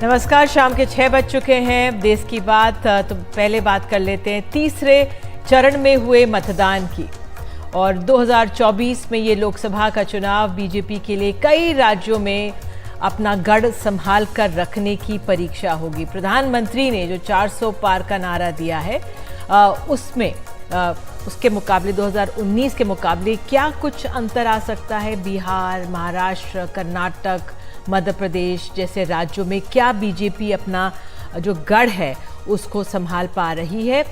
नमस्कार, शाम के 6 बज चुके हैं। देश की बात तो पहले बात कर लेते हैं तीसरे चरण में हुए मतदान की। और 2024 में ये लोकसभा का चुनाव बीजेपी के लिए कई राज्यों में अपना गढ़ संभाल कर रखने की परीक्षा होगी। प्रधानमंत्री ने जो 400 पार का नारा दिया है उसके मुकाबले 2019 के मुकाबले क्या कुछ अंतर आ सकता है? बिहार, महाराष्ट्र, कर्नाटक, मध्य प्रदेश जैसे राज्यों में क्या बीजेपी अपना जो गढ़ है उसको संभाल पा रही है?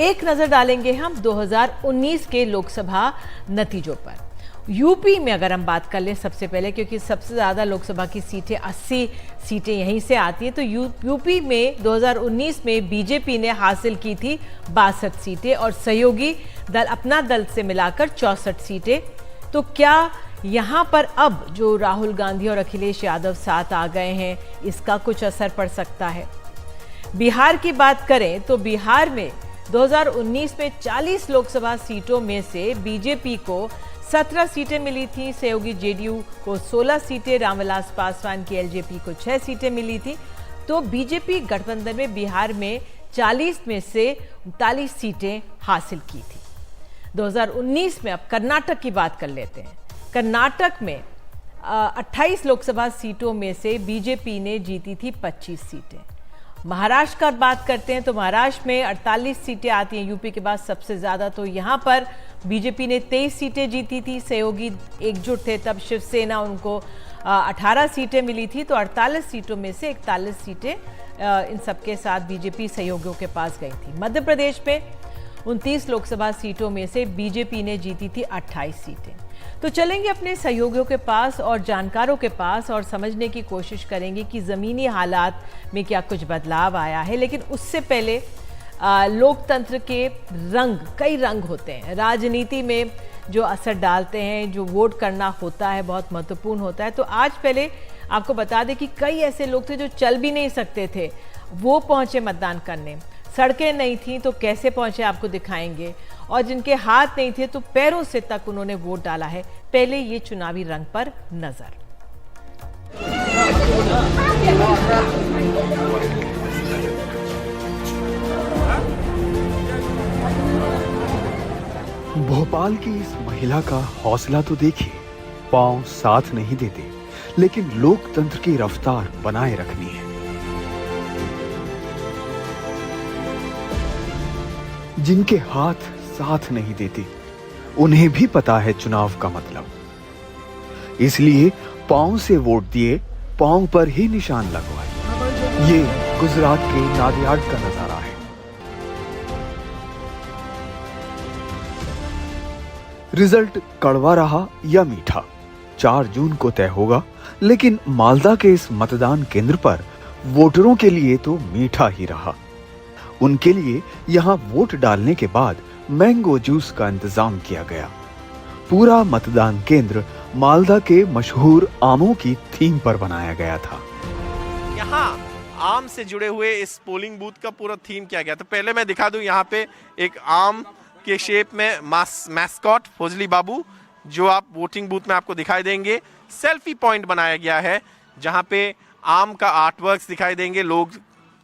एक नज़र डालेंगे हम 2019 के लोकसभा नतीजों पर। यूपी में अगर हम बात कर लें सबसे पहले, क्योंकि सबसे ज़्यादा लोकसभा की सीटें 80 सीटें यहीं से आती हैं, तो यूपी में 2019 में बीजेपी ने हासिल की थी 62 सीटें और सहयोगी दल अपना दल से मिलाकर 64 सीटें। तो क्या यहाँ पर अब जो राहुल गांधी और अखिलेश यादव साथ आ गए हैं इसका कुछ असर पड़ सकता है? बिहार की बात करें तो बिहार में 2019 में 40 लोकसभा सीटों में से बीजेपी को 17 सीटें मिली थी, सहयोगी जेडीयू को 16 सीटें, रामविलास पासवान की एलजेपी को 6 सीटें मिली थी। तो बीजेपी गठबंधन में बिहार में 40 में से 39 सीटें हासिल की थी। 2019 में अब कर्नाटक की बात कर लेते हैं। कर्नाटक में 28 लोकसभा सीटों में से बीजेपी ने जीती थी 25 सीटें। महाराष्ट्र का बात करते हैं तो महाराष्ट्र में 48 सीटें आती हैं, यूपी के बाद सबसे ज़्यादा। तो यहाँ पर बीजेपी ने 23 सीटें जीती थी, सहयोगी एकजुट थे तब शिवसेना, उनको 18 सीटें मिली थी। तो 48 सीटों में से 41 सीटें इन सबके साथ बीजेपी सहयोगियों के पास गई थी। मध्य प्रदेश में 29 लोकसभा सीटों में से बीजेपी ने जीती थी 28 सीटें। तो चलेंगे अपने सहयोगियों के पास और जानकारों के पास और समझने की कोशिश करेंगे कि ज़मीनी हालात में क्या कुछ बदलाव आया है। लेकिन उससे पहले लोकतंत्र के कई रंग होते हैं। राजनीति में जो असर डालते हैं, जो वोट करना होता है, बहुत महत्वपूर्ण होता है। तो आज पहले आपको बता दें कि कई ऐसे लोग थे जो चल भी नहीं सकते थे, वो पहुँचे मतदान करने। सड़कें नहीं थी तो कैसे पहुंचे आपको दिखाएंगे, और जिनके हाथ नहीं थे तो पैरों से तक उन्होंने वोट डाला है। पहले ये चुनावी रंग पर नजर। भोपाल की इस महिला का हौसला तो देखिए। पांव साथ नहीं देते, लेकिन लोकतंत्र की रफ्तार बनाए रखनी है। जिनके हाथ साथ नहीं देते उन्हें भी पता है चुनाव का मतलब, इसलिए पांव से वोट दिए, पांव पर ही निशान लगवाए। ये गुजरात के नादियाड का नजारा है। रिजल्ट कड़वा रहा या मीठा 4 जून को तय होगा, लेकिन मालदा के इस मतदान केंद्र पर वोटरों के लिए तो मीठा ही रहा। उनके लिए यहां वोट डालने के बाद मैंगो जूस का इंतजाम किया गया। पूरा मतदान केंद्र मालदा के मशहूर आमों की थीम पर बनाया गया था। यहाँ आम से जुड़े हुए इस पोलिंग बूथ का पूरा थीम किया गया। तो पहले मैं दिखा दूं, यहाँ पे एक आम के शेप में मैस्कॉट फौजली बाबू जो आप वोटिंग बूथ में आपको दिखाई देंगे। सेल्फी पॉइंट बनाया गया है जहाँ पे आम का आर्टवर्क्स दिखाई देंगे, लोग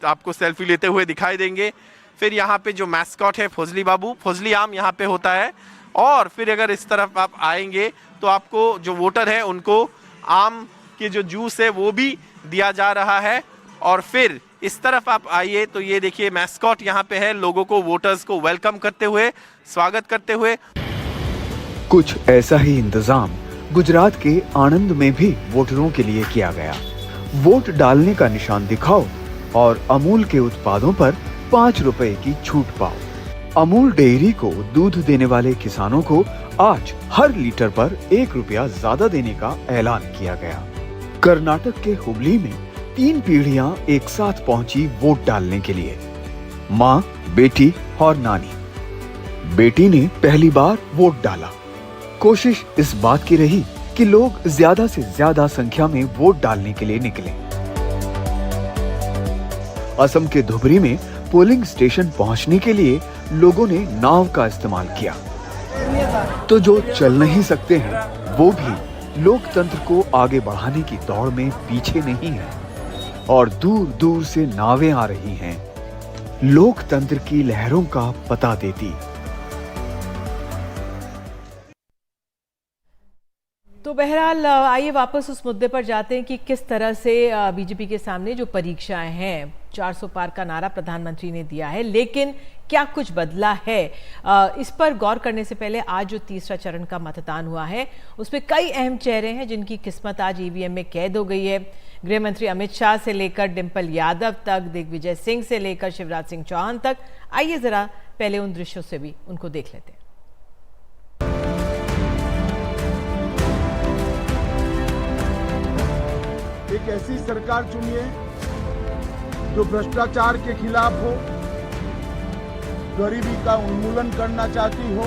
आपको सेल्फी लेते हुए दिखाई देंगे। फिर यहाँ पे जो मैस्कॉट है फौजली बाबू, फौजली आम यहाँ पे होता है। और फिर अगर इस तरफ आप आएंगे तो आपको जो वोटर है उनको आम के जो जूस है वो भी दिया जा रहा है। और फिर इस तरफ आप आइए तो ये देखिए मैस्कॉट यहाँ पे है, लोगों को, वोटर्स को वेलकम करते हुए, स्वागत करते हुए। कुछ ऐसा ही इंतजाम गुजरात के आणंद में भी वोटरों के लिए किया गया। वोट डालने का निशान दिखाओ और अमूल के उत्पादों पर 5 रुपए की छूट पाओ। अमूल डेयरी को दूध देने वाले किसानों को आज हर लीटर पर 1 रुपया ज्यादा देने का ऐलान किया गया। कर्नाटक के हुबली में 3 पीढ़ियां एक साथ पहुंची वोट डालने के लिए, माँ, बेटी और नानी। बेटी ने पहली बार वोट डाला। कोशिश इस बात की रही कि लोग ज्यादा से ज्यादा संख्या में वोट डालने के लिए निकले। असम के धुबरी में पोलिंग स्टेशन पहुंचने के लिए लोगों ने नाव का इस्तेमाल किया। तो जो चल नहीं सकते हैं वो भी लोकतंत्र को आगे बढ़ाने की दौड़ में पीछे नहीं है और दूर दूर से नावें आ रही हैं लोकतंत्र की लहरों का पता देती। तो बहरहाल आइए वापस उस मुद्दे पर जाते हैं कि किस तरह से बीजेपी के सामने जो परीक्षाएं हैं, 400 पार का नारा प्रधानमंत्री ने दिया है, लेकिन क्या कुछ बदला है? इस पर गौर करने से पहले आज जो तीसरा चरण का मतदान हुआ है उसमें कई अहम चेहरे हैं जिनकी किस्मत आज ईवीएम में कैद हो गई है। गृह मंत्री अमित शाह से लेकर डिम्पल यादव तक, दिग्विजय सिंह से लेकर शिवराज सिंह चौहान तक। आइए जरा पहले उन दृश्यों से भी उनको देख लेते हैं। एक ऐसी सरकार चुनिए जो भ्रष्टाचार के खिलाफ हो, गरीबी का उन्मूलन करना चाहती हो,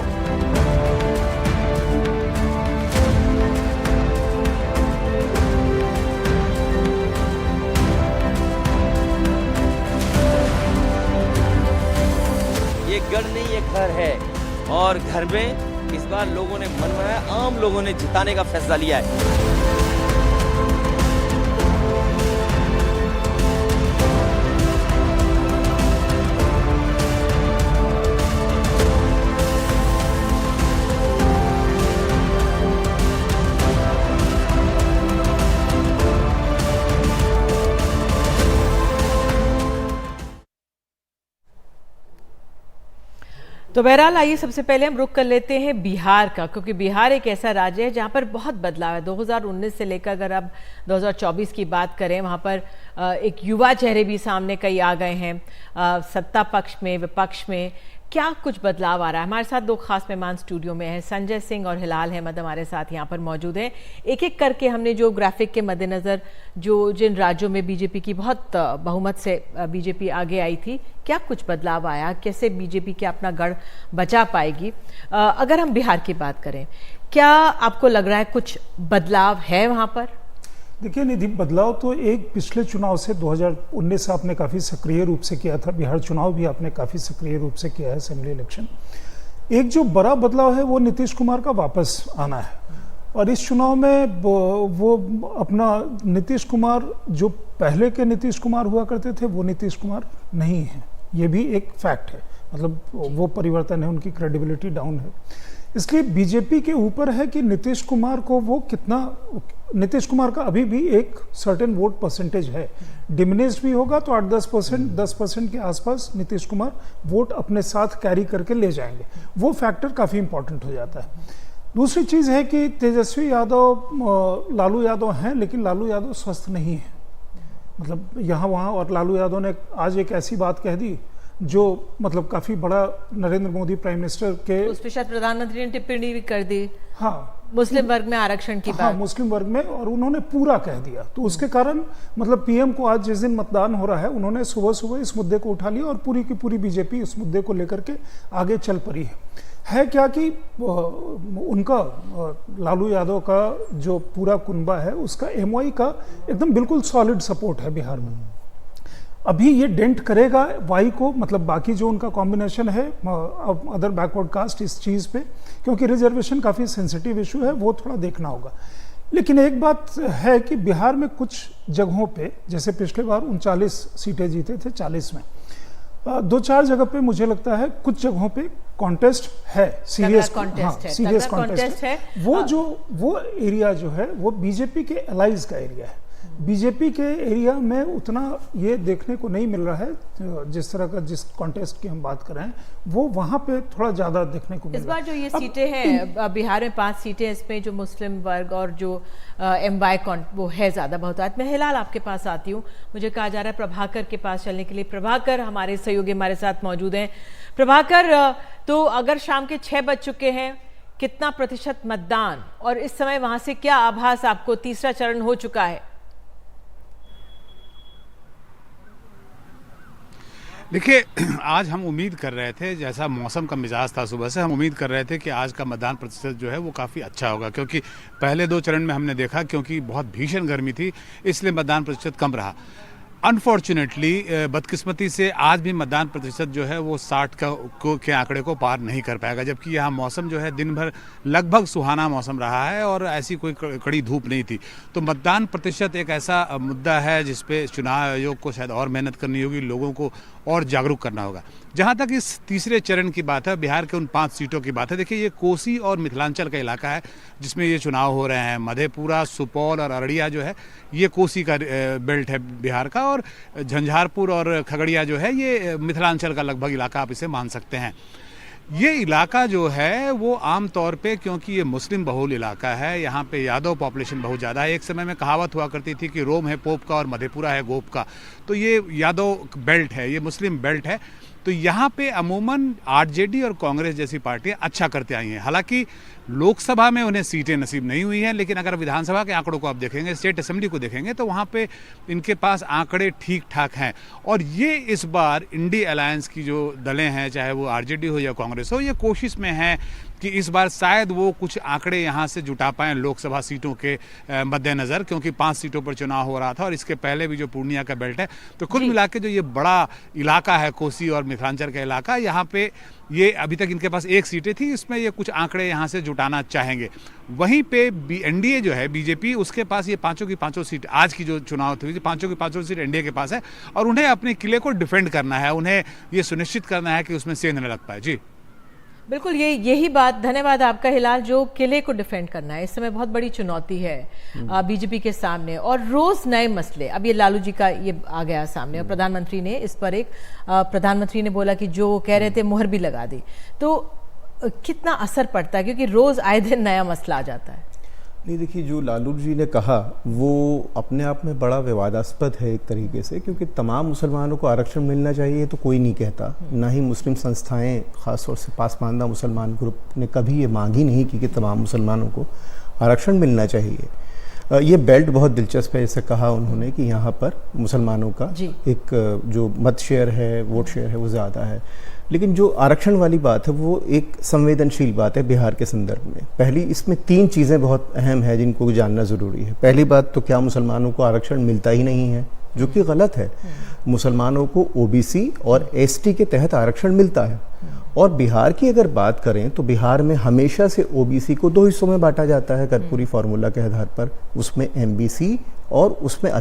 ये गढ़ नहीं ये घर है और घर में इस बार लोगों ने मन बनाया, आम लोगों ने जिताने का फैसला लिया है। तो बहरहाल आइए सबसे पहले हम रुख कर लेते हैं बिहार का, क्योंकि बिहार एक ऐसा राज्य है जहां पर बहुत बदलाव है। 2019 से लेकर अगर अब 2024 की बात करें, वहां पर एक युवा चेहरे भी सामने कई आ गए हैं, सत्ता पक्ष में, विपक्ष में। क्या कुछ बदलाव आ रहा है? हमारे साथ दो खास मेहमान स्टूडियो में हैं, संजय सिंह और हिलाल अहमद हमारे साथ यहाँ पर मौजूद हैं। एक एक करके हमने जो ग्राफिक के मद्देनज़र जो जिन राज्यों में बीजेपी की बहुत बहुमत से बीजेपी आगे आई थी, क्या कुछ बदलाव आया, कैसे बीजेपी क्या अपना गढ़ बचा पाएगी? अगर हम बिहार की बात करें, क्या आपको लग रहा है कुछ बदलाव है वहाँ पर? देखिए निधि, बदलाव तो एक पिछले चुनाव से 2019 से आपने काफ़ी सक्रिय रूप से किया था, बिहार चुनाव भी आपने काफ़ी सक्रिय रूप से किया है, असेंबली इलेक्शन। एक जो बड़ा बदलाव है वो नीतीश कुमार का वापस आना है, और इस चुनाव में वो अपना नीतीश कुमार जो पहले के नीतीश कुमार हुआ करते थे वो नीतीश कुमार नहीं है, ये भी एक फैक्ट है। मतलब वो परिवर्तन है, उनकी क्रेडिबिलिटी डाउन है। इसलिए बीजेपी के ऊपर है कि नीतीश कुमार को वो कितना, नीतीश कुमार का अभी भी एक सर्टेन वोट परसेंटेज है, डिमिनिश्ड भी होगा तो 8-10% के आसपास नीतीश कुमार वोट अपने साथ कैरी करके ले जाएंगे। वो फैक्टर काफ़ी इंपॉर्टेंट हो जाता है। दूसरी चीज़ है कि तेजस्वी यादव, लालू यादव हैं, लेकिन लालू यादव स्वस्थ नहीं है, मतलब यहाँ वहाँ। और लालू यादव ने आज एक ऐसी बात कह दी जो मतलब काफी बड़ा, नरेंद्र मोदी प्राइम मिनिस्टर के उस पर शायद प्रधानमंत्री ने टिप्पणी भी कर दी, हाँ, मुस्लिम वर्ग में आरक्षण की हाँ, बात, मुस्लिम वर्ग में, और उन्होंने पूरा कह दिया। तो उसके कारण मतलब पीएम को आज जिस दिन मतदान हो रहा है, उन्होंने सुबह सुबह इस मुद्दे को उठा लिया और पूरी की पूरी बीजेपी इस मुद्दे को लेकर के आगे चल पड़ी है क्या कि उनका लालू यादव का जो पूरा कुनबा है उसका एमओआई का एकदम बिल्कुल सॉलिड सपोर्ट है बिहार में। अभी ये डेंट करेगा वाई को, मतलब बाकी जो उनका कॉम्बिनेशन है अदर बैकवर्ड कास्ट इस चीज़ पे, क्योंकि रिजर्वेशन काफ़ी सेंसिटिव इशू है, वो थोड़ा देखना होगा। लेकिन एक बात है कि बिहार में कुछ जगहों पे, जैसे पिछले बार 39 सीटें जीते थे 40 में, 2-4 जगह पे मुझे लगता है कुछ जगहों पे कॉन्टेस्ट है, सीरियस कॉन्टेस्ट है। वो एरिया जो है वो बीजेपी के एलाइज का एरिया है। बीजेपी के एरिया में उतना ये देखने को नहीं मिल रहा है, जिस तरह का जिस कॉन्टेस्ट की हम बात कर रहे हैं वो वहाँ पे थोड़ा ज़्यादा देखने को मिल रहा है। इस बार जो ये सीटें हैं बिहार में 5 सीटें, इसमें जो मुस्लिम वर्ग और जो एमवाई वो है ज़्यादा बहुत। मैं हिलाल आपके पास आती हूँ, मुझे कहा जा रहा है प्रभाकर के पास चलने के लिए। प्रभाकर हमारे सहयोगी हमारे साथ मौजूद हैं। प्रभाकर, तो अगर शाम के 6 बज चुके हैं, कितना प्रतिशत मतदान, और इस समय वहाँ से क्या आभास आपको, तीसरा चरण हो चुका है? देखिए, आज हम उम्मीद कर रहे थे, जैसा मौसम का मिजाज था सुबह से, हम उम्मीद कर रहे थे कि आज का मतदान प्रतिशत जो है वो काफ़ी अच्छा होगा, क्योंकि पहले 2 चरण में हमने देखा क्योंकि बहुत भीषण गर्मी थी इसलिए मतदान प्रतिशत कम रहा। अनफॉर्चुनेटली बदकिस्मती से आज भी मतदान प्रतिशत जो है वो 60 के आंकड़े को पार नहीं कर पाएगा, जबकि यहाँ मौसम जो है दिन भर लगभग सुहाना मौसम रहा है और ऐसी कोई कड़ी धूप नहीं थी। तो मतदान प्रतिशत एक ऐसा मुद्दा है जिस पे चुनाव आयोग को शायद और मेहनत करनी होगी, लोगों को और जागरूक करना होगा। जहाँ तक इस तीसरे चरण की बात है, बिहार के उन 5 सीटों की बात है, देखिए ये कोसी और मिथिलांचल का इलाका है जिसमें ये चुनाव हो रहे हैं। मधेपुरा, सुपौल और अररिया जो है ये कोसी का बेल्ट है बिहार का, और झंझारपुर और खगड़िया जो है ये मिथिलांचल का लगभग इलाका आप इसे मान सकते हैं। ये इलाका जो है वो आम तौर पे, क्योंकि ये मुस्लिम बहुल इलाका है, यहाँ पे यादव पॉपुलेशन बहुत ज़्यादा है। एक समय में कहावत हुआ करती थी कि रोम है पोप का और मधेपुरा है गोप का, तो ये यादव बेल्ट है, ये मुस्लिम बेल्ट है। तो यहाँ पे अमूमन आरजेडी और कांग्रेस जैसी पार्टियां अच्छा करते आई हैं। हालांकि लोकसभा में उन्हें सीटें नसीब नहीं हुई हैं, लेकिन अगर विधानसभा के आंकड़ों को आप देखेंगे, स्टेट असेंबली को देखेंगे, तो वहाँ पे इनके पास आंकड़े ठीक ठाक हैं। और ये इस बार इंडी अलायंस की जो दलें हैं, चाहे वो आरजेडी हो या कांग्रेस हो, ये कोशिश में है कि इस बार शायद वो कुछ आंकड़े यहाँ से जुटा पाएं लोकसभा सीटों के मद्देनज़र, क्योंकि 5 सीटों पर चुनाव हो रहा था और इसके पहले भी जो पूर्णिया का बेल्ट है। तो कुल मिला के जो ये बड़ा इलाका है कोसी और मिथिलांचल का इलाका, यहाँ पे ये अभी तक इनके पास 1 सीटें थी, इसमें ये कुछ आंकड़े यहाँ से जुटाना चाहेंगे। वहीं पे एनडीए जो है बीजेपी, उसके पास ये 5 की 5 सीट, आज की जो चुनाव हुई 5 की 5 सीट एनडीए के पास है, और उन्हें अपने किले को डिफेंड करना है, उन्हें ये सुनिश्चित करना है कि उसमें सेंध न लग पाए। जी बिल्कुल, यही बात, धन्यवाद आपका हिलाल। जो किले को डिफेंड करना है इस समय बहुत बड़ी चुनौती है बीजेपी के सामने, और रोज नए मसले। अब ये लालू जी का ये आ गया सामने, और प्रधानमंत्री ने इस पर प्रधानमंत्री ने बोला कि जो कह रहे थे मुहर भी लगा दी। तो कितना असर पड़ता है, क्योंकि रोज आए दिन नया मसला आ जाता है। नहीं, देखिए जो लालू जी ने कहा वो अपने आप में बड़ा विवादास्पद है एक तरीके से, क्योंकि तमाम मुसलमानों को आरक्षण मिलना चाहिए तो कोई नहीं कहता, ना ही मुस्लिम संस्थाएं, ख़ासतौर से पासमानदा मुसलमान ग्रुप ने कभी ये मांग ही नहीं की कि तमाम मुसलमानों को आरक्षण मिलना चाहिए। ये बेल्ट बहुत दिलचस्प है, जैसे कहा उन्होंने कि यहाँ पर मुसलमानों का एक जो मत शेयर है, वोट शेयर है, वो ज़्यादा है। लेकिन जो आरक्षण वाली बात है वो एक संवेदनशील बात है बिहार के संदर्भ में। पहली, इसमें 3 चीज़ें बहुत अहम है जिनको जानना ज़रूरी है। पहली बात तो क्या मुसलमानों को आरक्षण मिलता ही नहीं है, जो कि गलत है। मुसलमानों को ओबीसी और एसटी के तहत आरक्षण मिलता है। और बिहार की अगर बात करें तो बिहार में हमेशा से ओबीसी को 2 हिस्सों में बांटा जाता है कर्पूरी फार्मूला के आधार पर। उसमें एमबीसी और उसमें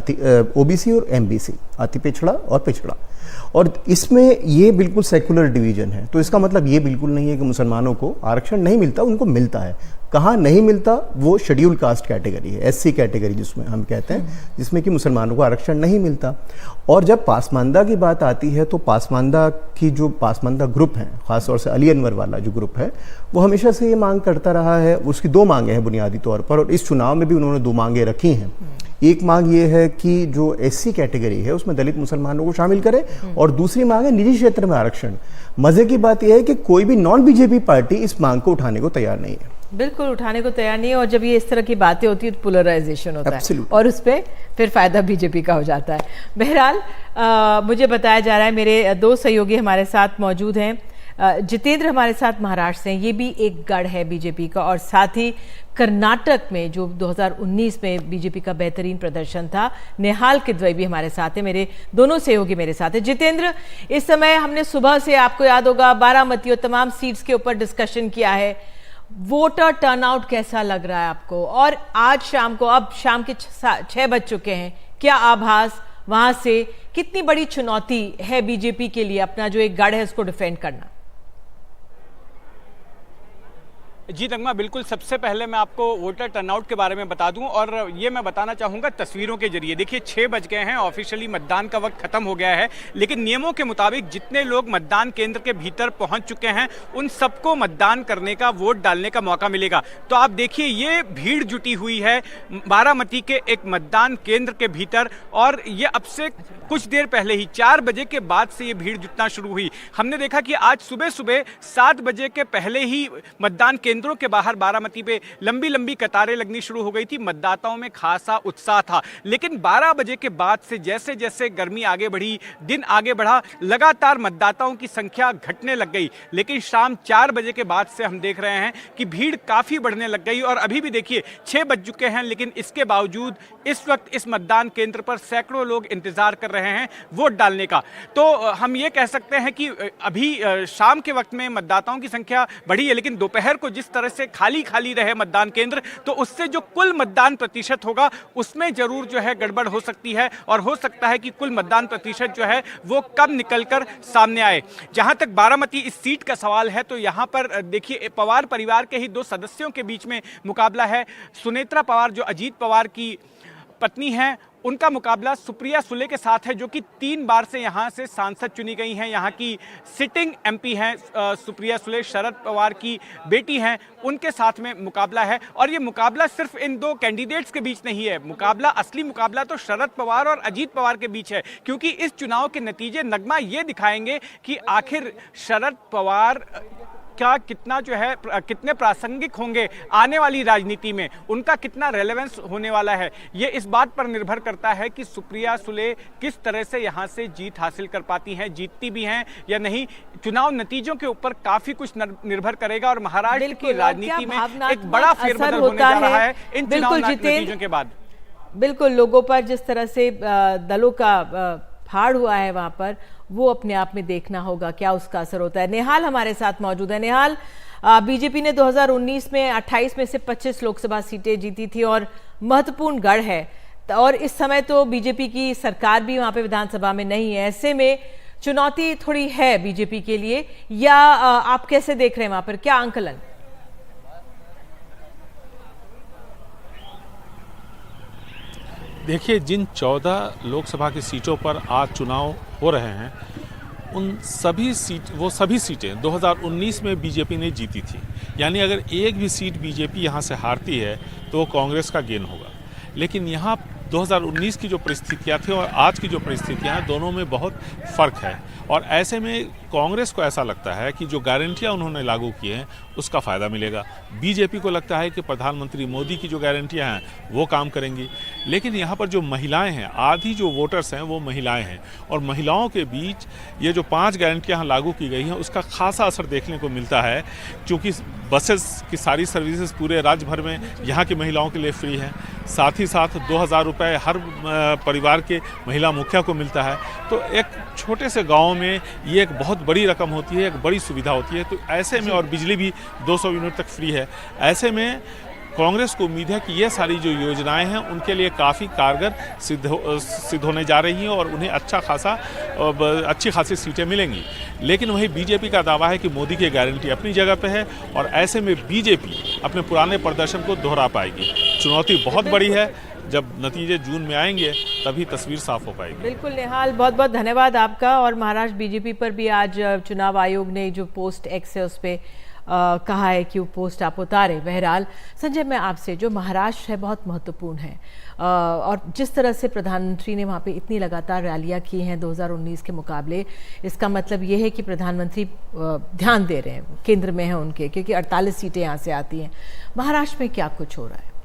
ओबीसी और एमबीसी, अति पिछड़ा और पिछड़ा। और इसमें ये बिल्कुल सेकुलर डिवीजन है। तो इसका मतलब ये बिल्कुल नहीं है कि मुसलमानों को आरक्षण नहीं मिलता, उनको मिलता है। कहाँ नहीं मिलता, वो शेड्यूल कास्ट कैटेगरी है, एससी कैटेगरी जिसमें हम कहते हैं, जिसमें कि मुसलमानों को आरक्षण नहीं मिलता। और जब पासमानदा की बात आती है तो पासमानदा की जो पासमानदा ग्रुप हैं, खासतौर से अली अनवर वाला जो ग्रुप है, वो हमेशा से ये मांग करता रहा है। उसकी 2 मांगे हैं बुनियादी तौर पर, और इस चुनाव में भी उन्होंने 2 मांगे रखी हैं। एक मांग ये है कि जो एससी कैटेगरी है उसमें दलित मुसलमानों को शामिल करे, और दूसरी मांग है निजी क्षेत्र में आरक्षण। मजे की बात यह है कि कोई भी नॉन बीजेपी पार्टी इस मांग को उठाने को तैयार नहीं है। बिल्कुल उठाने को तैयार नहीं है, और जब ये इस तरह की बातें होती है तो पोलराइजेशन होता है, और उस पर फिर फायदा बीजेपी का हो जाता है। बहरहाल मुझे बताया जा रहा है, मेरे 2 सहयोगी हमारे साथ मौजूद हैं। जितेंद्र हमारे साथ महाराष्ट्र से हैं, ये भी एक गढ़ है बीजेपी का, और साथ ही कर्नाटक में जो 2019 में बीजेपी का बेहतरीन प्रदर्शन था, नेहाल किदवई भी हमारे साथ है। मेरे दोनों सहयोगी मेरे साथ है। जितेंद्र, इस समय हमने सुबह से, आपको याद होगा, बारामती और तमाम सीट्स के ऊपर डिस्कशन किया है। वोटर टर्नआउट कैसा लग रहा है आपको? और आज शाम को, अब शाम के 6 बज चुके हैं, क्या आभास वहां से, कितनी बड़ी चुनौती है बीजेपी के लिए अपना जो एक गढ़ है उसको डिफेंड करना? जी नगमा, बिल्कुल। सबसे पहले मैं आपको वोटर टर्नआउट के बारे में बता दूं, और ये मैं बताना चाहूँगा तस्वीरों के जरिए। देखिए 6 बज गए हैं, ऑफिशियली मतदान का वक्त खत्म हो गया है, लेकिन नियमों के मुताबिक जितने लोग मतदान केंद्र के भीतर पहुंच चुके हैं उन सबको मतदान करने का, वोट डालने का मौका मिलेगा। तो आप देखिए ये भीड़ जुटी हुई है बारामती के एक मतदान केंद्र के भीतर, और ये अब से कुछ देर पहले ही 4 बजे के बाद से ये भीड़ जुटना शुरू हुई। हमने देखा कि आज सुबह सुबह 7 बजे के पहले ही मतदान केंद्र केंद्रों के बाहर बारामती पे लंबी लंबी कतारें लगनी शुरू हो गई थी। मतदाताओं में खासा उत्साह था, लेकिन 12 बजे के बाद से जैसे जैसे गर्मी आगे बढ़ी, दिन आगे बढ़ा, लगातार मतदाताओं की संख्या घटने लग गई। लेकिन शाम 4 बजे के बाद से हम देख रहे हैं कि भीड़ काफ़ी बढ़ने लग गई और अभी भी देखिए 6 बज चुके हैं, लेकिन इसके बावजूद इस वक्त इस मतदान केंद्र पर सैकड़ों लोग इंतजार कर रहे हैं वोट डालने का। तो हम ये कह सकते हैं कि अभी शाम के वक्त में मतदाताओं की संख्या बढ़ी है, लेकिन दोपहर को जिस तरह से खाली खाली रहे मतदान केंद्र, तो उससे जो कुल मतदान प्रतिशत होगा उसमें जरूर जो है गड़बड़ हो सकती है और हो सकता है कि कुल मतदान प्रतिशत जो है वो कम निकलकर सामने आए। जहां तक बारामती इस सीट का सवाल है, तो यहां पर देखिए पवार परिवार के ही 2 सदस्यों के बीच में मुकाबला है। सुनेत्रा पवार जो अजीत पवार की पत्नी हैं, उनका मुकाबला सुप्रिया सुले के साथ है, जो कि 3 बार से यहां से सांसद चुनी गई हैं। यहां की सिटिंग एमपी हैं सुप्रिया सुले, शरद पवार की बेटी हैं, उनके साथ में मुकाबला है। और ये मुकाबला सिर्फ इन 2 कैंडिडेट्स के बीच नहीं है, मुकाबला असली मुकाबला तो शरद पवार और अजीत पवार के बीच है, क्योंकि इस चुनाव के नतीजे नगमा ये दिखाएंगे कि आखिर शरद पवार क्या कितना जो है कितने प्रासंगिक होंगे आने वाली राजनीति में, उनका कितना रेलेवेंस होने वाला है। ये इस बात पर निर्भर करता है कि सुप्रिया सुले किस तरह से यहाँ से जीत हासिल कर पाती हैं, जीतती भी हैं या नहीं। चुनाव नतीजों के ऊपर काफी कुछ निर्भर करेगा और महाराष्ट्र की राजनीति में एक बड़ा फेरबदल होने जा रहा है इन चुनाव नतीजों के बाद। बिल्कुल, लोगों पर जिस तरह से दलों का फाड़ हुआ है वहां पर, वो अपने आप में देखना होगा क्या उसका असर होता है। नेहाल हमारे साथ मौजूद है। नेहाल, बीजेपी ने 2019 में 28 में से 25 लोकसभा सीटें जीती थी और महत्वपूर्ण गढ़ है, और इस समय तो बीजेपी की सरकार भी वहां पे विधानसभा में नहीं है। ऐसे में चुनौती थोड़ी है बीजेपी के लिए, या आप कैसे देख रहे हैं वहां पर, क्या आंकलन? देखिए, जिन 14 लोकसभा की सीटों पर आज चुनाव हो रहे हैं, उन सभी सीटें 2019 में बीजेपी ने जीती थी। यानी अगर एक भी सीट बीजेपी यहाँ से हारती है तो कांग्रेस का गेन होगा। लेकिन यहाँ 2019 की जो परिस्थितियाँ थी और आज की जो परिस्थितियाँ हैं, दोनों में बहुत फ़र्क है। और ऐसे में कांग्रेस को ऐसा लगता है कि जो गारंटियाँ उन्होंने लागू की हैं उसका फ़ायदा मिलेगा। बीजेपी को लगता है कि प्रधानमंत्री मोदी की जो गारंटियाँ हैं वो काम करेंगी। लेकिन यहाँ पर जो महिलाएं हैं, आधी जो वोटर्स हैं वो महिलाएं हैं, और महिलाओं के बीच ये जो 5 गारंटियाँ लागू की गई हैं उसका खासा असर देखने को मिलता है, क्योंकि बसेस की सारी सर्विसेज पूरे राज्य भर में यहाँ की महिलाओं के लिए फ्री हैं। साथ ही साथ 2000 रुपये हर परिवार के महिला मुखिया को मिलता है। तो एक छोटे से गाँव में ये एक बहुत बड़ी रकम होती है, एक बड़ी सुविधा होती है। तो ऐसे में, और बिजली भी 200 यूनिट तक फ्री है, ऐसे में कांग्रेस को उम्मीद है कि ये सारी जो योजनाएं हैं उनके लिए काफ़ी कारगर सिद्ध होने जा रही हैं और उन्हें अच्छी खासी सीटें मिलेंगी। लेकिन वहीं बीजेपी का दावा है कि मोदी की गारंटी अपनी जगह पे है, और ऐसे में बीजेपी अपने पुराने प्रदर्शन को दोहरा पाएगी। चुनौती बहुत बड़ी है, जब नतीजे जून में आएंगे तभी तस्वीर साफ हो पाएगी। बिल्कुल नेहाल, बहुत बहुत धन्यवाद आपका। और महाराष्ट्र बीजेपी पर भी आज चुनाव आयोग ने जो पोस्ट एक्स है उस पर कहा है कि वो पोस्ट आप उतारे। बहरहाल संजय, मैं आपसे, जो महाराष्ट्र है बहुत महत्वपूर्ण है, और जिस तरह से प्रधानमंत्री ने वहाँ पे इतनी लगातार रैलियाँ की हैं 2019 के मुकाबले, इसका मतलब ये है कि प्रधानमंत्री ध्यान दे रहे हैं, केंद्र में हैं उनके, क्योंकि 48 सीटें यहाँ से आती हैं। महाराष्ट्र में क्या कुछ हो रहा है?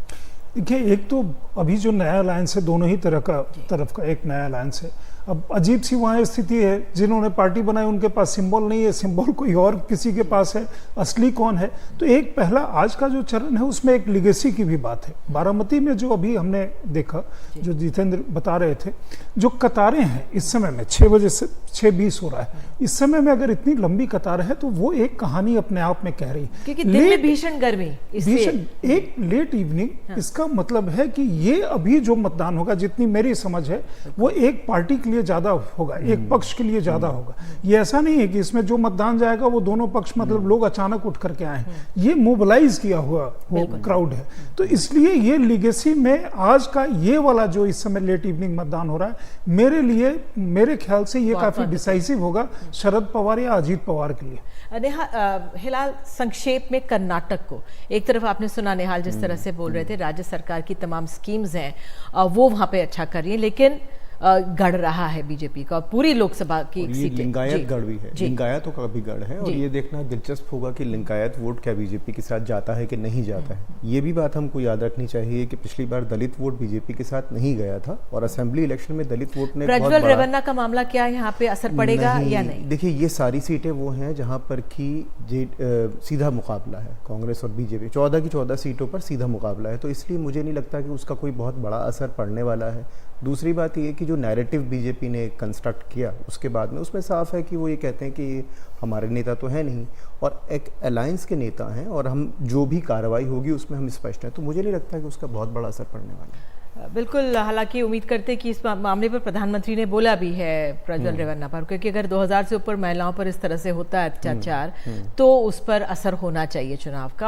देखिए, एक तो अभी जो नया अलायंस है, दोनों ही तरफ का एक नया अलायंस है। अब अजीब सी वहाँ स्थिति है, जिन्होंने पार्टी बनाई उनके पास सिंबल नहीं है, सिंबल कोई और किसी के पास है, असली कौन है? तो एक पहला आज का जो चरण है उसमें एक लिगेसी की भी बात है। बारामती में जो अभी हमने देखा, जो जितेंद्र बता रहे थे, जो कतारें हैं इस समय में 6 बजे से 6:20 हो रहा है, इस समय में अगर इतनी लंबी कतार है तो वो एक कहानी अपने आप में कह रही है, क्योंकि दिन में भीषण गर्मी, एक लेट इवनिंग। इसका मतलब है कि ये अभी जो मतदान होगा, जितनी मेरी समझ है, वो एक पार्टी के लिए ज्यादा होगा, एक पक्ष के लिए ज्यादा होगा। ये ऐसा नहीं है कि इसमें जो मतदान जाएगा वो दोनों पक्ष, मतलब लोग अचानक उठ करके आए हैं। ये मोबिलाइज किया हुआ वो क्राउड है। तो इसलिए ये लिगेसी में आज का ये वाला जो इस समय लेट इवनिंग मतदान हो रहा है, मेरे ख्याल से ये काफी डिसाइसिव होगा शरद पवार या अजीत पवार के लिए। हिलाल, संक्षेप में कर्नाटक को, एक तरफ आपने सुना नेहाल जिस तरह से बोल रहे थे, राज्य सरकार की तमाम स्कीम्स हैं वो वहाँ पे अच्छा कर रही है, लेकिन गढ़ रहा है बीजेपी का और पूरी लोकसभा की ये सीटें। लिंगायत जी, गढ़ भी है, जी। लिंगायतों का भी गढ़ है, और जी। ये देखना दिलचस्प होगा कि लिंगायत वोट क्या बीजेपी के साथ जाता है कि नहीं जाता है। ये भी बात हमको याद रखनी चाहिए कि पिछली बार दलित वोट बीजेपी के साथ नहीं गया था, और असेंबली इलेक्शन में दलित वोट ने बहुत प्रज्वल बड़ा रेवन्ना का मामला क्या यहाँ पे असर पड़ेगा या नहीं? देखिए, ये सारी सीटें वो हैं जहां पर कि सीधा मुकाबला है, कांग्रेस और बीजेपी 14 की 14 सीटों पर सीधा मुकाबला है, तो इसलिए मुझे नहीं लगता कि उसका कोई बहुत बड़ा असर पड़ने वाला है। दूसरी बात ये कि जो नैरेटिव बीजेपी ने कंस्ट्रक्ट किया उसके बाद में, उसमें साफ है कि वो ये कहते हैं कि हमारे नेता तो है नहीं और एक अलायंस के नेता हैं, और हम जो भी कार्रवाई होगी उसमें हम स्पष्ट हैं, तो मुझे नहीं लगता कि उसका बहुत बड़ा असर पड़ने वाला है। बिल्कुल, हालांकि उम्मीद करते हैं कि इस मामले पर प्रधानमंत्री ने बोला भी है प्रज्वल रेवन्ना पर, क्योंकि अगर 2000 से ऊपर महिलाओं पर इस तरह से होता है अत्याचार तो उस पर असर होना चाहिए चुनाव का।